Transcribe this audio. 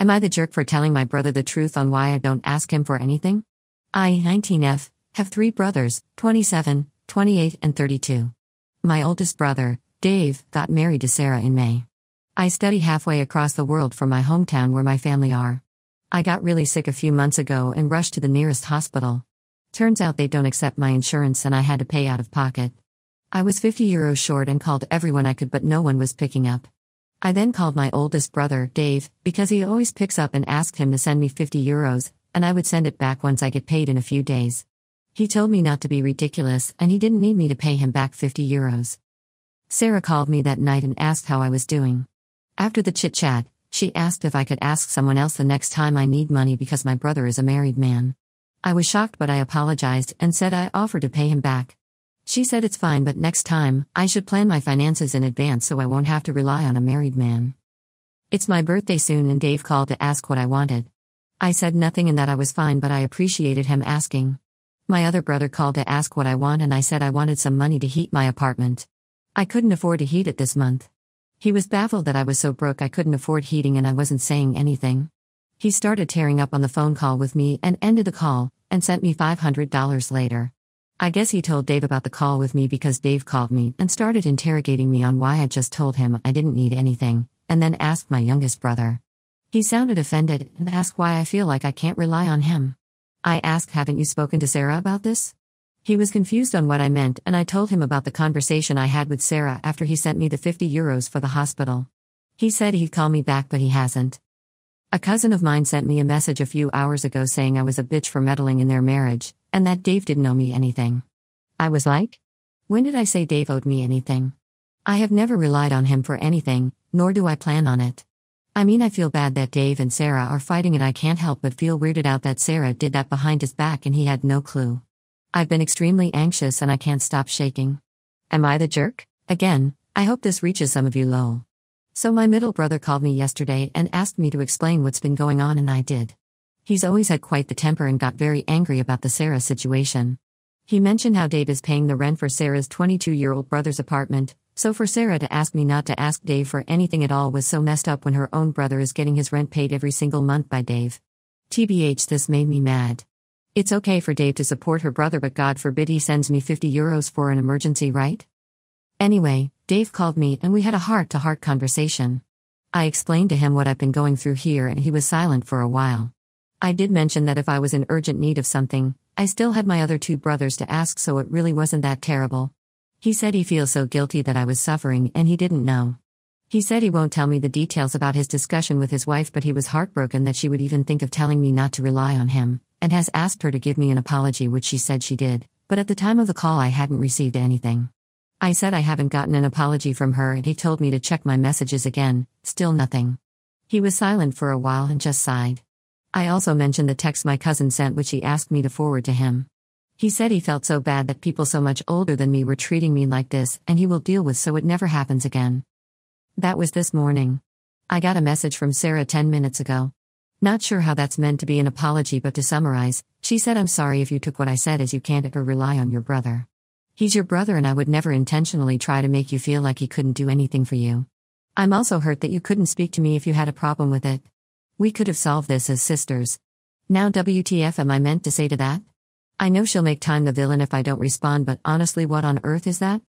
Am I the jerk for telling my brother the truth on why I don't ask him for anything? I, 19F, have 3 brothers, 27, 28, and 32. My oldest brother, Dave, got married to Sarah in May. I study halfway across the world from my hometown where my family are. I got really sick a few months ago and rushed to the nearest hospital. Turns out they don't accept my insurance and I had to pay out of pocket. I was €50 short and called everyone I could, but no one was picking up. I then called my oldest brother, Dave, because he always picks up, and asked him to send me €50, and I would send it back once I get paid in a few days. He told me not to be ridiculous, and he didn't need me to pay him back €50. Sarah called me that night and asked how I was doing. After the chit-chat, she asked if I could ask someone else the next time I need money because my brother is a married man. I was shocked, but I apologized and said I offered to pay him back. She said it's fine, but next time, I should plan my finances in advance so I won't have to rely on a married man. It's my birthday soon and Dave called to ask what I wanted. I said nothing and that I was fine, but I appreciated him asking. My other brother called to ask what I want and I said I wanted some money to heat my apartment. I couldn't afford to heat it this month. He was baffled that I was so broke I couldn't afford heating and I wasn't saying anything. He started tearing up on the phone call with me and ended the call, and sent me $500 later. I guess he told Dave about the call with me because Dave called me and started interrogating me on why I just told him I didn't need anything, and then asked my youngest brother. He sounded offended and asked why I feel like I can't rely on him. I asked, haven't you spoken to Sarah about this? He was confused on what I meant, and I told him about the conversation I had with Sarah after he sent me the €50 for the hospital. He said he'd call me back, but he hasn't. A cousin of mine sent me a message a few hours ago saying I was a bitch for meddling in their marriage, and that Dave didn't owe me anything. I was like, when did I say Dave owed me anything? I have never relied on him for anything, nor do I plan on it. I mean, I feel bad that Dave and Sarah are fighting and I can't help but feel weirded out that Sarah did that behind his back and he had no clue. I've been extremely anxious and I can't stop shaking. Am I the jerk? Again, I hope this reaches some of you lol. So my middle brother called me yesterday and asked me to explain what's been going on, and I did. He's always had quite the temper and got very angry about the Sarah situation. He mentioned how Dave is paying the rent for Sarah's 22-year-old brother's apartment, so for Sarah to ask me not to ask Dave for anything at all was so messed up when her own brother is getting his rent paid every single month by Dave. TBH, this made me mad. It's okay for Dave to support her brother, but God forbid he sends me €50 for an emergency, right? Anyway, Dave called me and we had a heart-to-heart conversation. I explained to him what I've been going through here and he was silent for a while. I did mention that if I was in urgent need of something, I still had my other 2 brothers to ask, so it really wasn't that terrible. He said he feels so guilty that I was suffering and he didn't know. He said he won't tell me the details about his discussion with his wife, but he was heartbroken that she would even think of telling me not to rely on him, and has asked her to give me an apology, which she said she did, but at the time of the call I hadn't received anything. I said I haven't gotten an apology from her and he told me to check my messages again, still nothing. He was silent for a while and just sighed. I also mentioned the text my cousin sent, which he asked me to forward to him. He said he felt so bad that people so much older than me were treating me like this, and he will deal with so it never happens again. That was this morning. I got a message from Sarah 10 minutes ago. Not sure how that's meant to be an apology, but to summarize, she said, I'm sorry if you took what I said as you can't ever rely on your brother. He's your brother and I would never intentionally try to make you feel like he couldn't do anything for you. I'm also hurt that you couldn't speak to me if you had a problem with it. We could have solved this as sisters. Now WTF am I meant to say to that? I know she'll make time the villain if I don't respond, but honestly, what on earth is that?